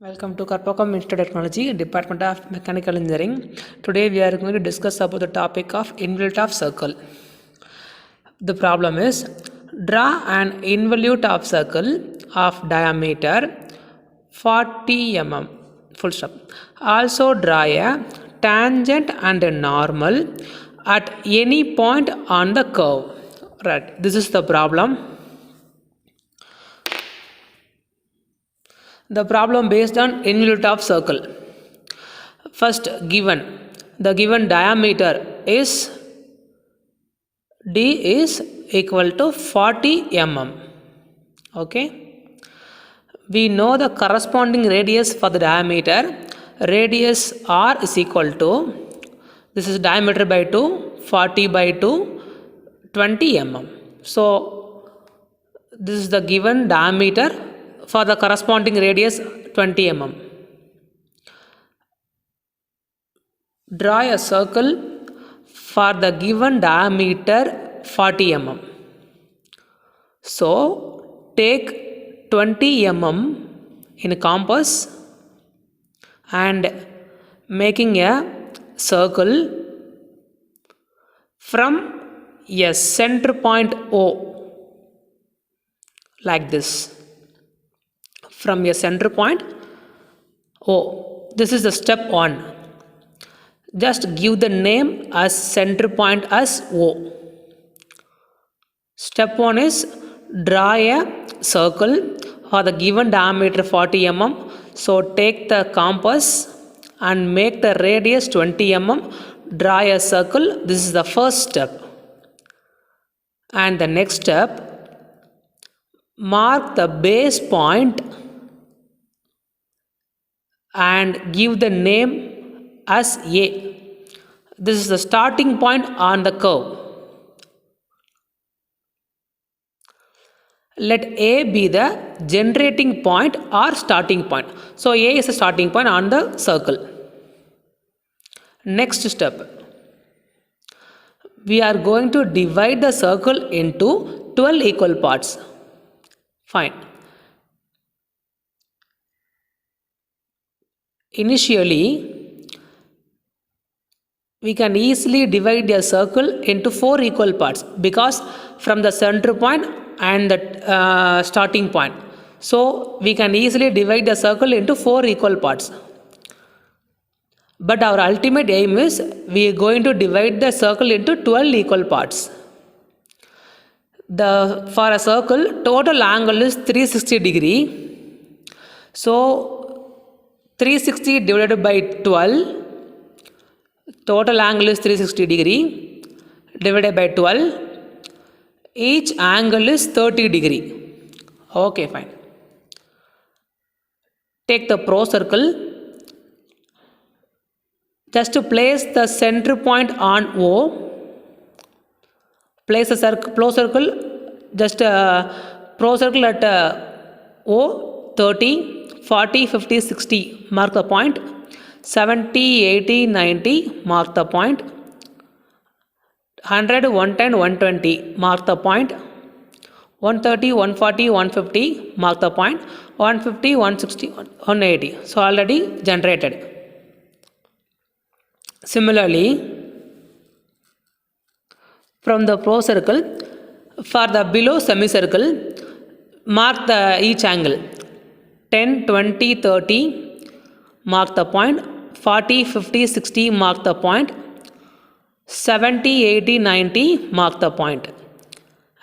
Welcome to Karpakam Institute of Technology, Department of Mechanical Engineering. Today we are going to discuss about the topic of involute of circle. The problem is draw an involute of circle of diameter 40 mm. Full stop. Also draw a tangent and a normal at any point on the curve. Right. This is the problem. The problem based on involute of circle. First the given diameter is D is equal to 40 mm. Okay. We know the corresponding radius for the diameter. Radius R is equal to, this is diameter by 2, 40 by 2, 20 mm. So this is the given diameter for the corresponding radius 20 mm. Draw a circle for the given diameter 40 mm. So take 20 mm in a compass and making a circle from a center point O, like this. From a center point O. This is the step 1. Just give the name as center point as O. Step 1 is draw a circle for the given diameter 40 mm. So take the compass and make the radius 20 mm. Draw a circle. This is the first step. And the next step, mark the base point and give the name as A. This is the starting point on the curve. Let A be the generating point or starting point. So A is the starting point on the circle. Next step, we are going to divide the circle into 12 equal parts. Fine. Initially, we can easily divide a circle into 4 equal parts because from the center point and the starting point. So we can easily divide the circle into 4 equal parts. But our ultimate aim is we are going to divide the circle into 12 equal parts. For a circle, total angle is 360 degree. So 360 divided by 12, total angle is 360 degree, divided by 12, each angle is 30 degree. Okay, fine. Take the pro circle. Just to place the center point on O, place the pro circle, just pro circle at O, 30, 40, 50, 60, mark the point, 70, 80, 90, mark the point, 100, 110, 120, mark the point, 130, 140, 150, mark the point, 150, 160, 180. So already generated. Similarly, from the pro circle, for the below semicircle, mark the each angle, 10, 20, 30, mark the point, 40, 50, 60, mark the point, 70, 80, 90, mark the point,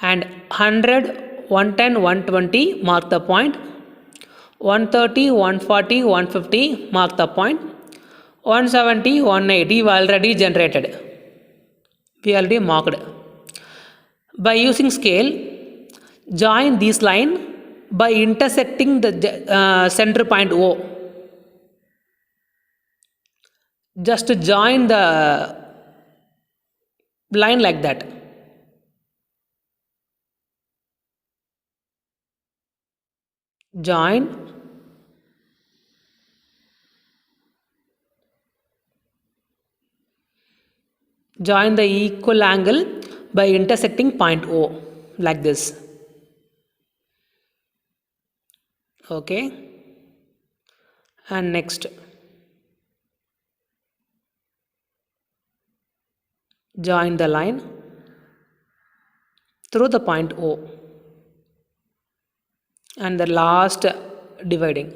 and 100, 110, 120, mark the point, 130, 140, 150, mark the point, 170, 180, we already generated. We already marked. By using scale, join this line by intersecting the center point O. Just join the line like that. Join. Join the equal angle by intersecting point O, like this. Okay. and next join the line through the point O and the last dividing.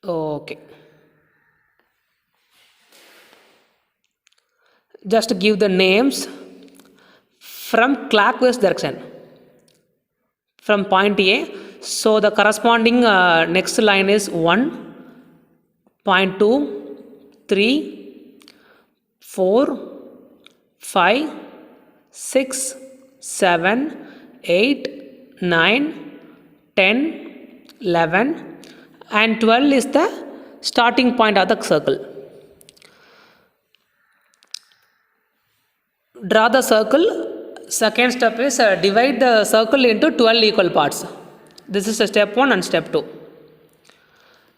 Okay, just give the names from clockwise direction from point A. So the corresponding next line is 1, 0.2, 3, 4, 5, 6, 7, 8, 9, 10, 11 and 12 is the starting point of the circle. Draw the circle. Second step is divide the circle into 12 equal parts. This is step 1 and step 2.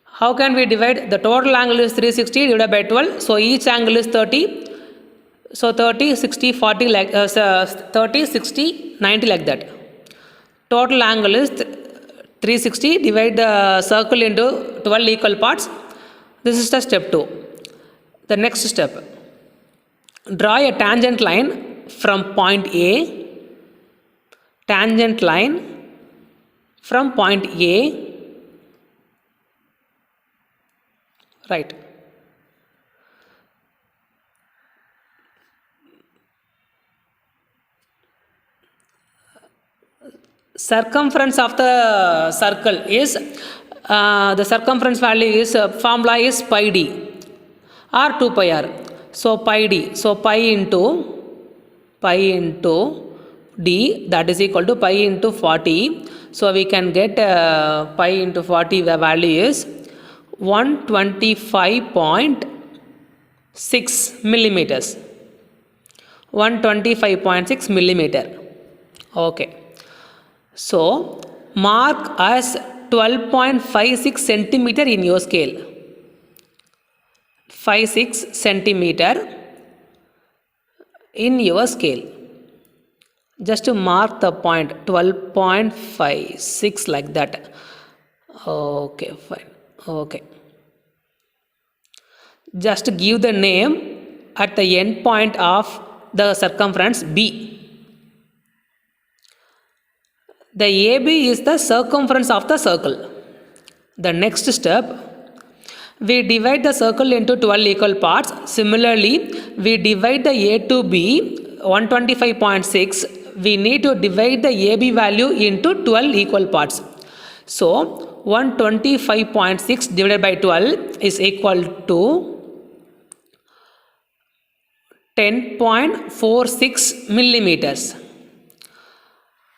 How can we divide? The total angle is 360 divided by 12. So each angle is 30. So 30, 60, 40 like 30, 60, 90 like that. Total angle is 360. Divide the circle into 12 equal parts. This is the step 2. The next step. Draw a tangent line from point A. Tangent line from point A. Right. Circumference of the circle is the circumference value is formula is pi d or 2 pi r. So pi d. So pi into d, that is equal to pi into 40. So we can get pi into 40, the value is 125.6 millimeters. 125.6 millimeter. Okay. So mark as 12.56 centimeter in your scale. 56 centimeter in your scale. Just to mark the point 12.56 like that. Okay, fine. Okay. Just give the name at the end point of the circumference B. The AB is the circumference of the circle. The next step, we divide the circle into 12 equal parts. Similarly, we divide the A to B 125.6. We need to divide the AB value into 12 equal parts. So 125.6 divided by 12 is equal to 10.46 millimeters.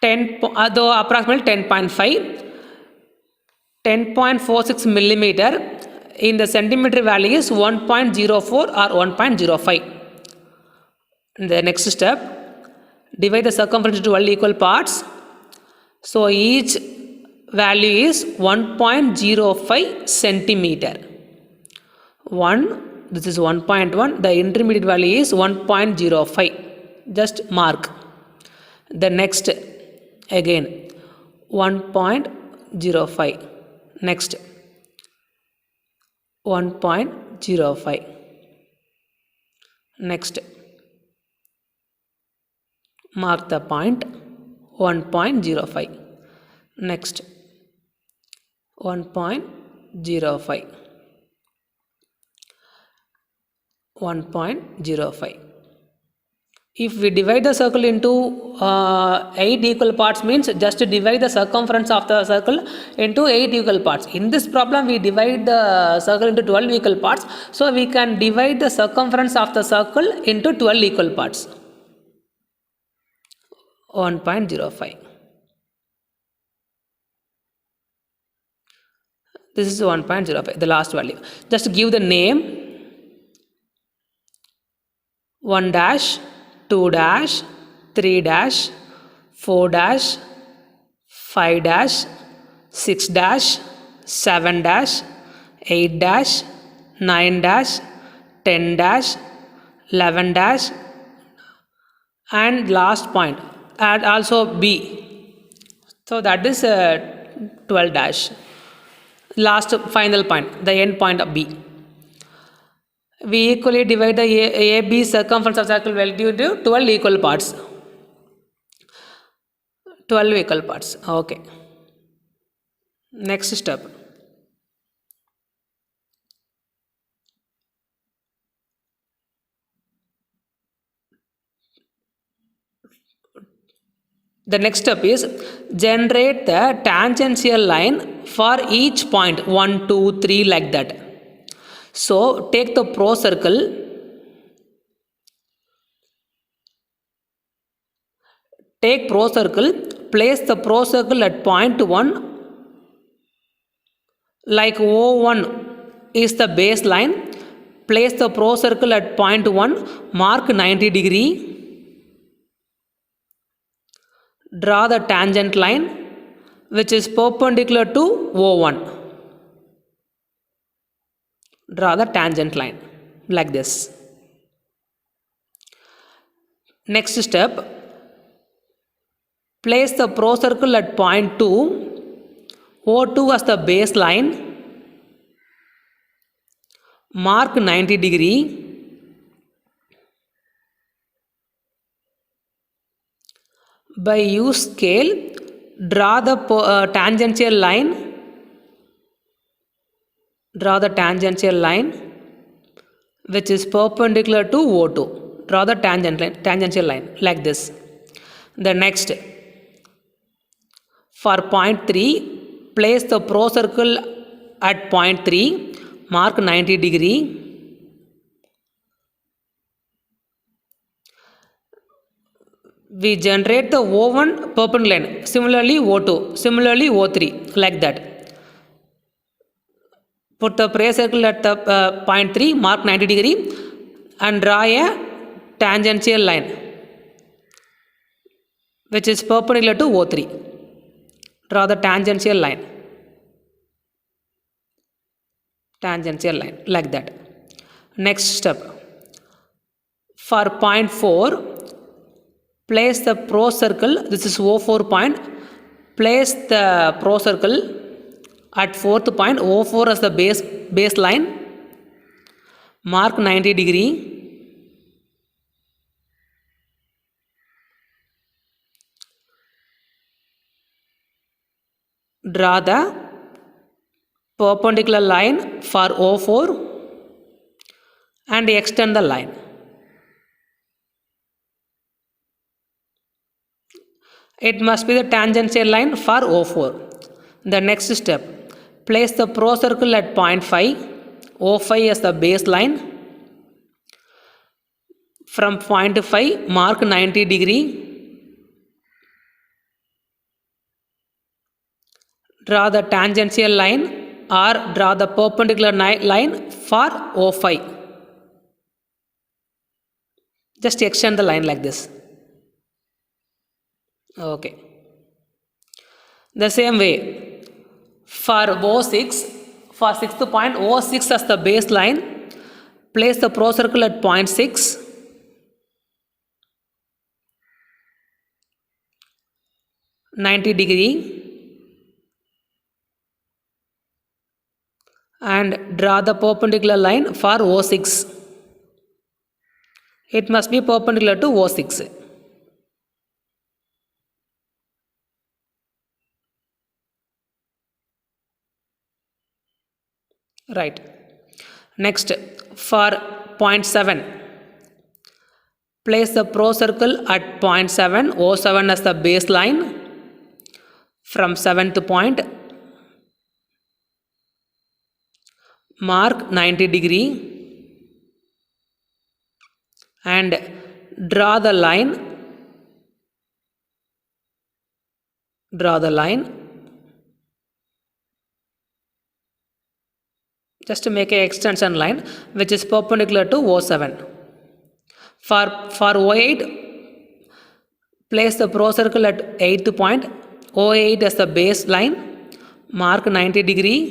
Though approximately 10.5. 10.46 millimeter in the centimeter value is 1.04 or 1.05. The next step, divide the circumference into 12 equal parts. So each value is 1.05 centimeter. This is 1.1. The intermediate value is 1.05. Just mark. The next again 1.05. Next 1.05. Next mark the point 1.05. Next 1.05. 1.05. If we divide the circle into 8 equal parts, means just divide the circumference of the circle into 8 equal parts. In this problem, we divide the circle into 12 equal parts. So we can divide the circumference of the circle into 12 equal parts. 1.05. This is 1.05, the last value. Just give the name 1 dash, 2 dash, 3 dash, 4 dash, 5 dash, 6 dash, 7 dash, 8 dash, 9 dash, 10 dash, 11 dash and last point and also B. So that is 12 dash. Last final point, the end point of B. We equally divide the AB circumference of circle value into 12 equal parts. 12 equal parts. Okay. Next step. The next step is generate the tangential line for each point 1, 2, 3 like that. So take the pro circle, place the pro circle at point 1 like O1 is the baseline. Place the pro circle at point 1, mark 90 degree. Draw the tangent line which is perpendicular to O1. Draw the tangent line like this. Next step, place the pro circle at point 2, O2 as the baseline, mark 90 degree. By use scale, draw the tangential line. Draw the tangential line which is perpendicular to O2. Draw the tangential line like this. The next, for point 3, place the pro circle at point 3, mark 90 degree. We generate the O1 perpendicular line, similarly O2, similarly O3, like that. Put the pro circle at the point 3, mark 90 degree and draw a tangential line which is perpendicular to O3. Draw the tangential line. Tangential line, like that. Next step. For point 4, place the pro circle, this is O4 point, place the pro circle at 4th point, O4 as the baseline, mark 90 degree, draw the perpendicular line for O4 and extend the line. It must be the tangential line for O4. The next step, place the pro circle at point 5, O5 as the baseline. From point 5, mark 90 degree. Draw the tangential line or draw the perpendicular line for O5. Just extend the line like this. Okay. The same way, for O6, for 6th point, O6 as the baseline, place the pro circle at point 6. (90 degree) and draw the perpendicular line for O6. It must be perpendicular to O6. Right. Next, for point 7, place the pro circle at point 7, O7 as the baseline. From 7th point, mark 90 degree and draw the line. Just to make an extension line which is perpendicular to O7. For O8, place the pro circle at 8th point, O8 as the baseline, mark 90 degree.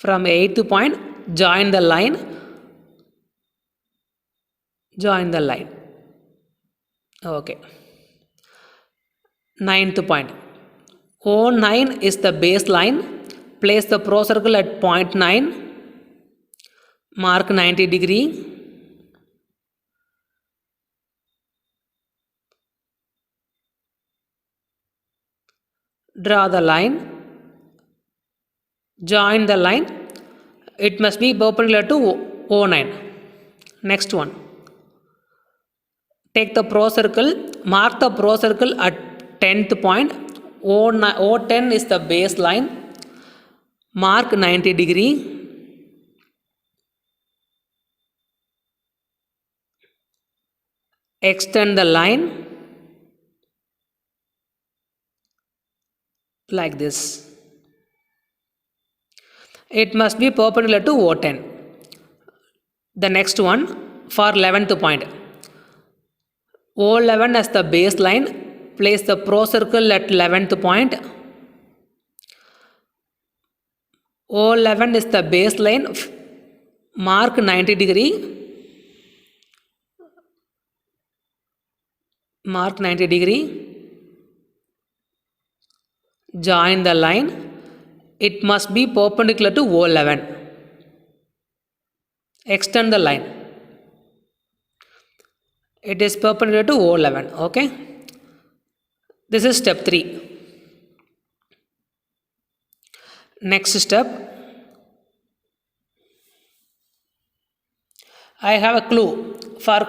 From 8th point, join the line join the line. Okay. Ninth point. O9 is the baseline. Place the procircle at point 9. Mark 90 degree. Draw the line. Join the line. It must be perpendicular to O9. Next one. Take the procircle. Mark the procircle at 10th point. O10 is the baseline. Mark 90 degree. Extend the line like this. It must be perpendicular to O10. The next one for 11th point. O11 as the baseline. Place the procircle at 11th point. O11 is the baseline. Mark 90 degree. Mark 90 degree. Join the line. It must be perpendicular to O11. Extend the line. It is perpendicular to O11. Okay. This is step 3. Next step. I have a clue.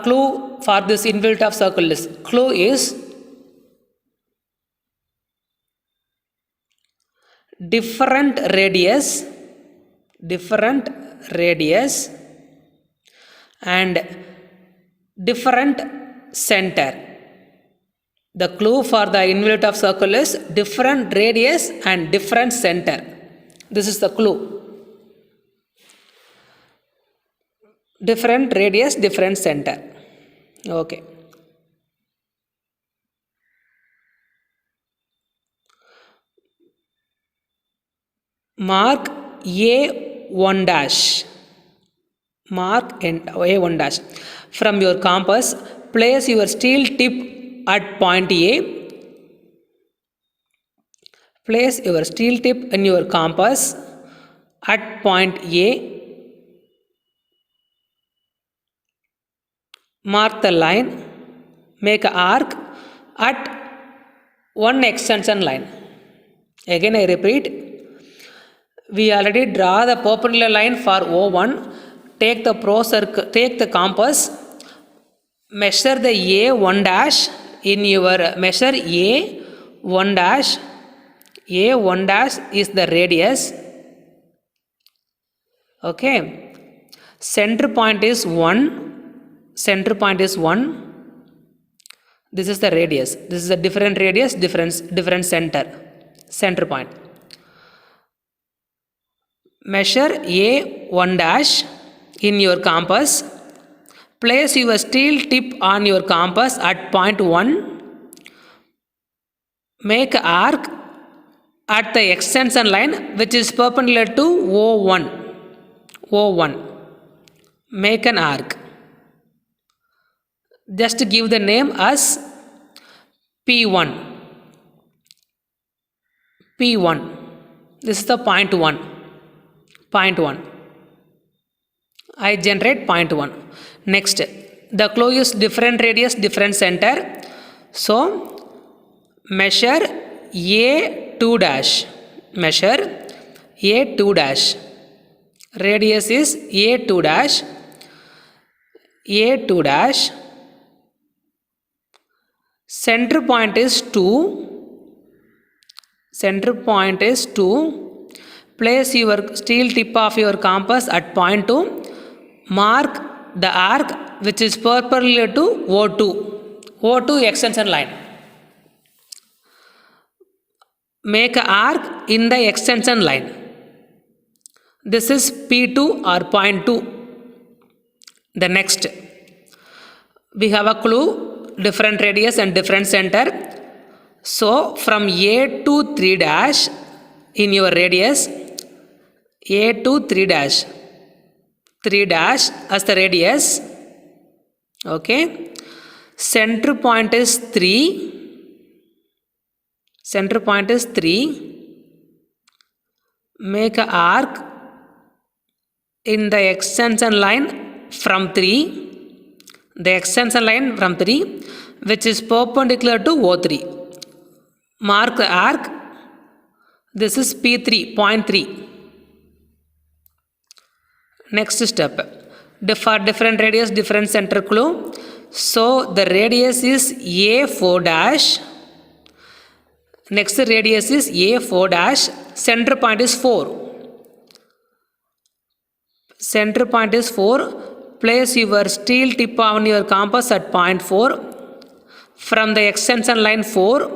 Clue for this inbuilt of circle is clue is different radius and different center. The clue for the involute of circle is different radius and different center. This is the clue. Different radius, different center. Okay. Mark A1 dash. Mark A1 dash. From your compass, place your steel tip at point A. Place your steel tip in your compass at point A. Mark the line. Make an arc at one extension line. Again I repeat. We already draw the perpendicular line for O1. Take the compass. Measure the A1 dash in your measure A1 dash. A1 dash is the radius. Okay. Center point is 1. Center point is 1. This is the radius. This is a different radius, different center. Center point. Measure A1 dash in your compass. Place your steel tip on your compass at point 1. Make an arc at the extension line which is perpendicular to O1. O1. Make an arc. Just give the name as P1. P1. This is the point 1. Point 1. I generate point 1. Next, the clue is different radius, different center. So, measure A2 dash. Measure A2 dash. Radius is A2 dash. A2 dash. Center point is 2. Center point is 2. Place your steel tip of your compass at point 2. Mark the arc which is perpendicular to O2. O2 extension line. Make an arc in the extension line. This is P2 or point 2. The next, we have a clue, different radius and different center. So, from A to 3 dash in your radius, A to 3 dash. 3 dash as the radius. Okay, center point is 3. Center point is 3. Make an arc in the extension line from 3. The extension line from 3 which is perpendicular to O3. Mark the arc. This is P3, point 3. Next step. For different radius, different center clue. So the radius is A4 dash. Next radius is A4 dash. Center point is 4. Center point is 4. Place your steel tip on your compass at point 4. From the extension line 4,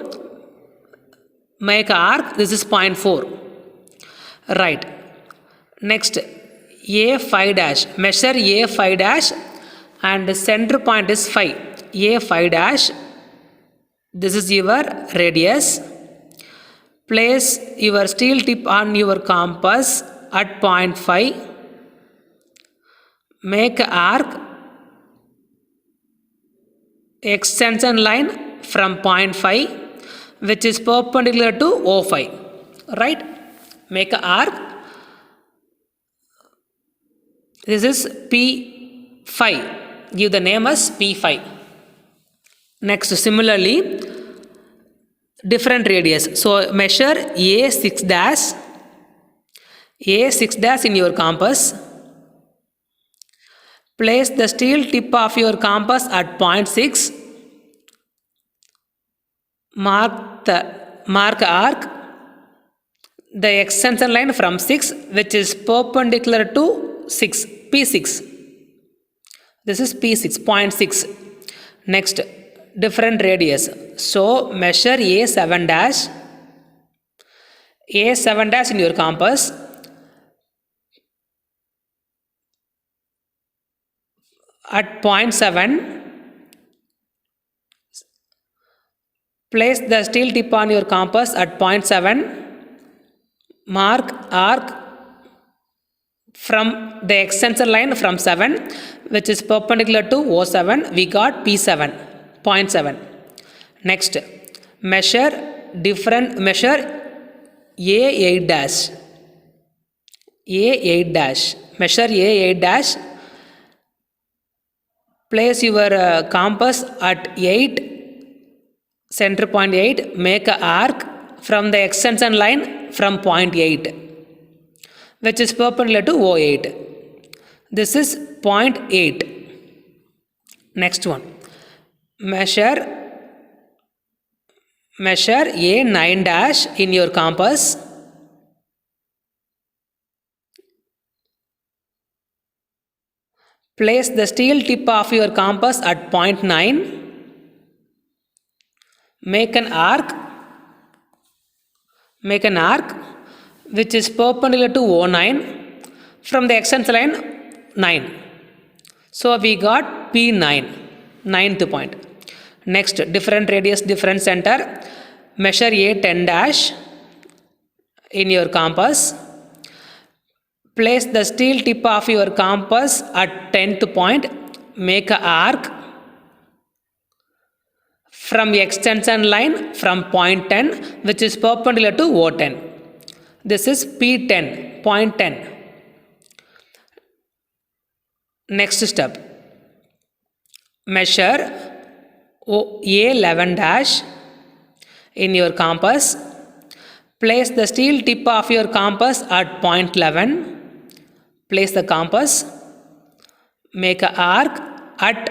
make an arc. This is point 4. Right. Next, A5 dash. Measure A5 dash and the center point is 5. A5 dash. This is your radius. Place your steel tip on your compass at point 5. Make an arc. Extension line from point 5 which is perpendicular to O5. Right? Make an arc. This is P5. Give the name as P5. Next, similarly, different radius. So measure A6 dash. A6 dash in your compass. Place the steel tip of your compass at point 6. Mark arc. The extension line from 6 which is perpendicular to 6. P6. This is P6, point 6. Next, different radius. So measure A7 dash. A7 dash in your compass. At point 7, place the steel tip on your compass at point 7. Mark arc from the extension line from 7 which is perpendicular to O7. We got P7, point 7. Next, measure A8 dash. A8 dash. Measure A8 dash. Place your compass at 8, center point 8. Make an arc from the extension line from point 8 which is perpendicular to O8. This is point 8. Next one. Measure A9 dash in your compass. Place the steel tip of your compass at point 9. Make an arc which is perpendicular to O9 from the extension line 9. So we got P9, 9th point. Next, different radius, different center. Measure A10 dash in your compass. Place the steel tip of your compass at 10th point. Make an arc from the extension line from point 10 which is perpendicular to O10. This is P10, point 10. Next step. Measure A11 dash in your compass. Place the steel tip of your compass at point 11. Place the compass. Make an arc at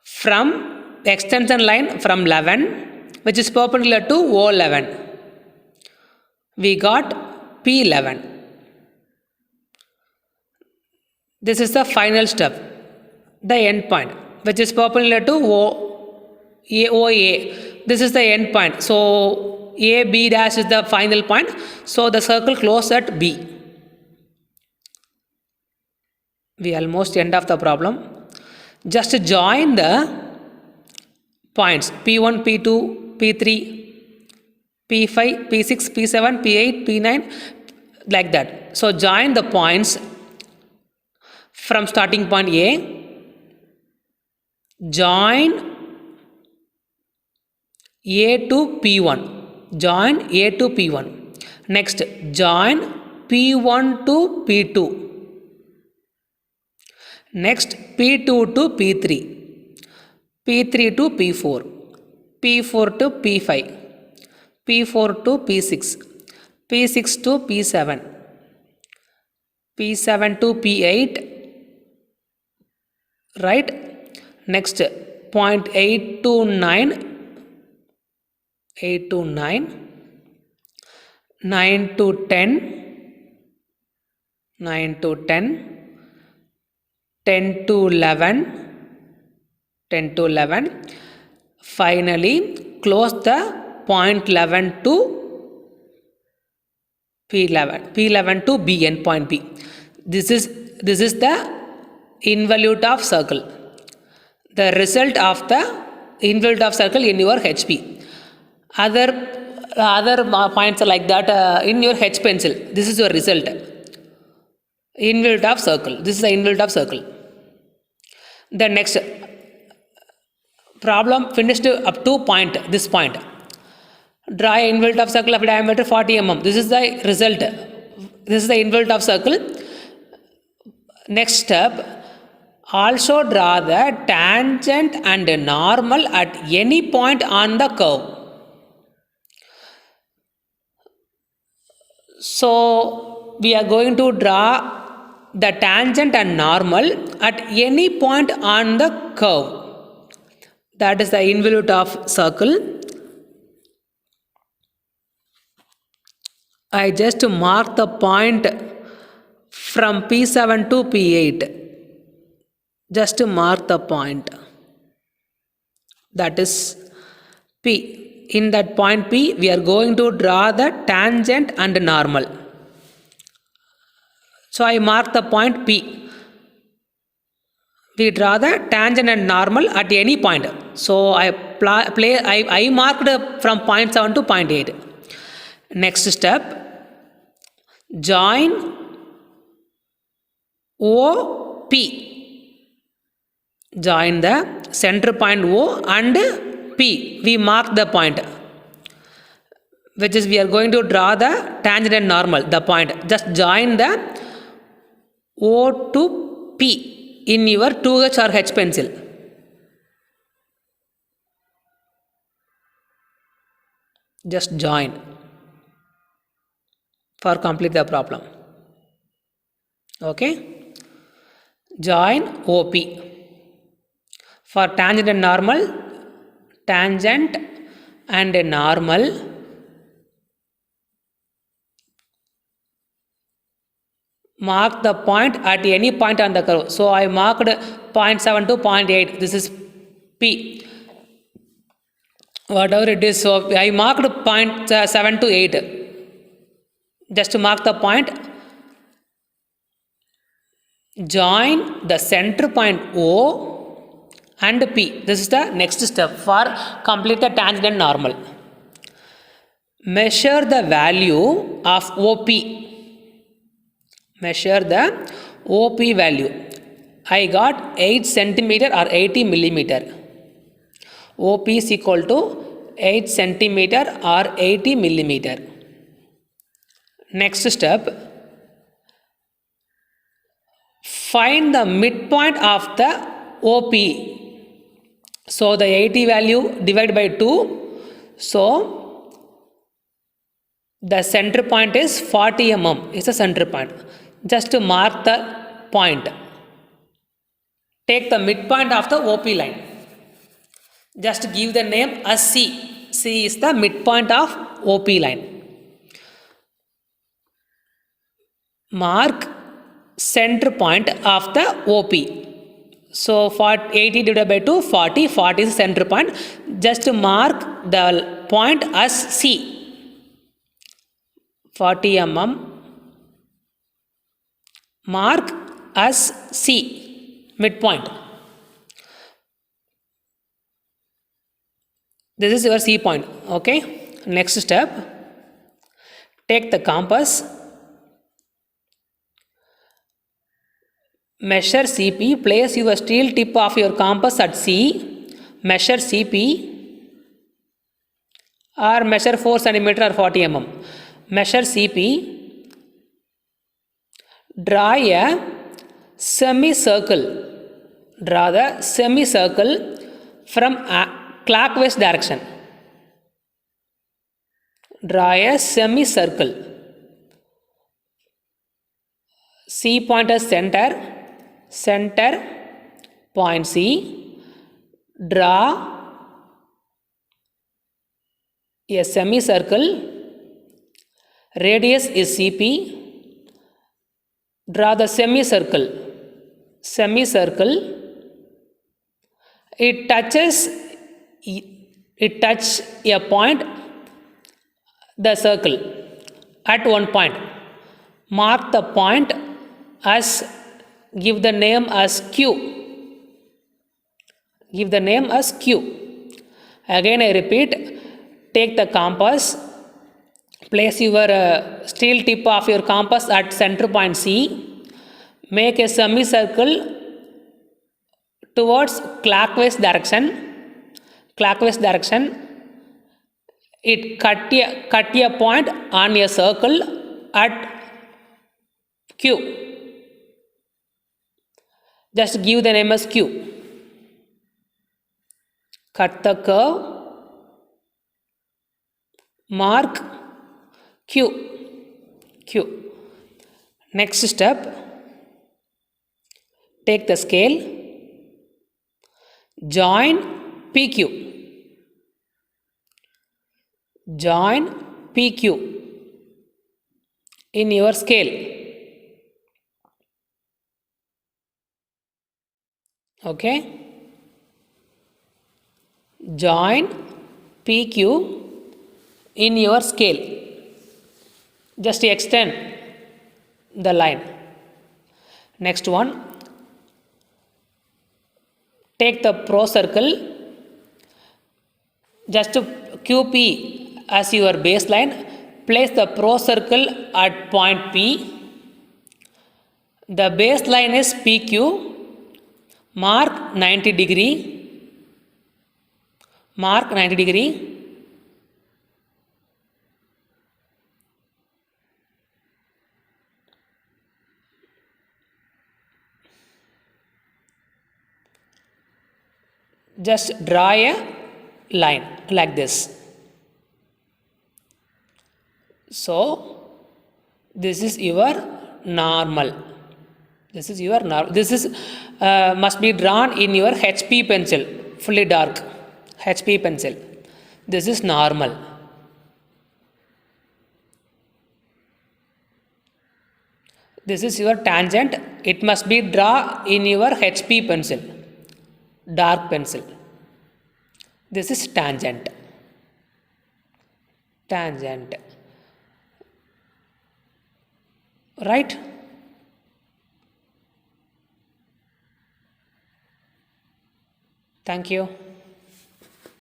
from the extension line from 11 which is perpendicular to O11. We got P11. This is the final step, the end point which is perpendicular to OA. This is the end point. So AB dash is the final point. So the circle closes at B. We almost end of the problem. Just join the points P1, P2, P3, P5, P6, P7, P8, P9, like that. So join the points from starting point A join A to P1. Join A to P1. Next, join P1 to P2. Next, P2 to P3. P3 to P4. P4 to P5. P4 to P6. P6 to P7. P7 to P8. Right? Next, point 8 to 9. 8 to 9. 9 to 10. 9 to 10. 10 to 11. 10 to 11. Finally, close the point 11 to P11. P11 to B, end point B. This is the involute of circle. The result of the involute of circle in your HP. Other points are like that in your H pencil. This is your result. Involute of circle. This is the involute of circle. The next problem finished up to this point. Draw an involute of circle of diameter 40 mm. This is the result. This is the involute of circle. Next step, also draw the tangent and normal at any point on the curve. So, we are going to draw the tangent and normal at any point on the curve. That is the involute of circle. I just mark the point from P7 to P8. Just mark the point. That is P. In that point P, we are going to draw the tangent and normal. So I mark the point P. We draw the tangent and normal at any point. So I marked from point 7 to point 8. Next step, join OP. Join the center point O and P. We mark the point, which is we are going to draw the tangent and normal, the point. Just join the O to P in your 2H or H pencil. Just join for complete the problem. Okay? Join OP. For tangent and normal, tangent and normal, mark the point at any point on the curve. So I marked point 7 to point 8. This is P. Whatever it is, so I marked point 7 to 8. Just to mark the point, join the center point O and P. This is the next step for complete the tangent and normal. Measure the value of OP. Measure the OP value. I got 8 centimeter or 80 millimeter. OP is equal to 8 centimeter or 80 millimeter. Next step, find the midpoint of the OP. So the 80 value divided by 2. So the center point is 40 mm. Is the center point. Just to mark the point. Take the midpoint of the OP line. Just give the name as C. C is the midpoint of OP line. Mark center point of the OP. So 80 divided by 2, 40. 40 is the center point. Just mark the point as C. 40 mm. Mark as C. Midpoint. This is your C point. Okay. Next step. Take the compass. Measure CP. Place your steel tip of your compass at C. Measure CP or measure 4 centimeter or 40 mm. Measure CP. Draw a semicircle. Draw the semicircle from a clockwise direction. Draw a semicircle. C point as center point C. Draw a semicircle. Radius is CP. Draw the semicircle. It touches a point, the circle, at one point. Mark the point as, give the name as Q. Give the name as Q. Again I repeat, take the compass, place your steel tip of your compass at center point C, make a semicircle towards clockwise direction. It cut a point on a circle at Q. Just give the name as Q. Cut the curve, mark Q. Next step, take the scale, join PQ. Join PQ in your scale. Okay? Join PQ in your scale. Just extend the line. Next one, take the pro circle, just QP as your baseline, place the pro circle at point P. The baseline is PQ. Mark 90 degree. Just draw a line like this. So this is your normal. This must be drawn in your HP pencil, fully dark HP pencil. This is normal. This is your tangent. It must be drawn in your HP pencil, dark pencil. This is tangent. Right? Thank you.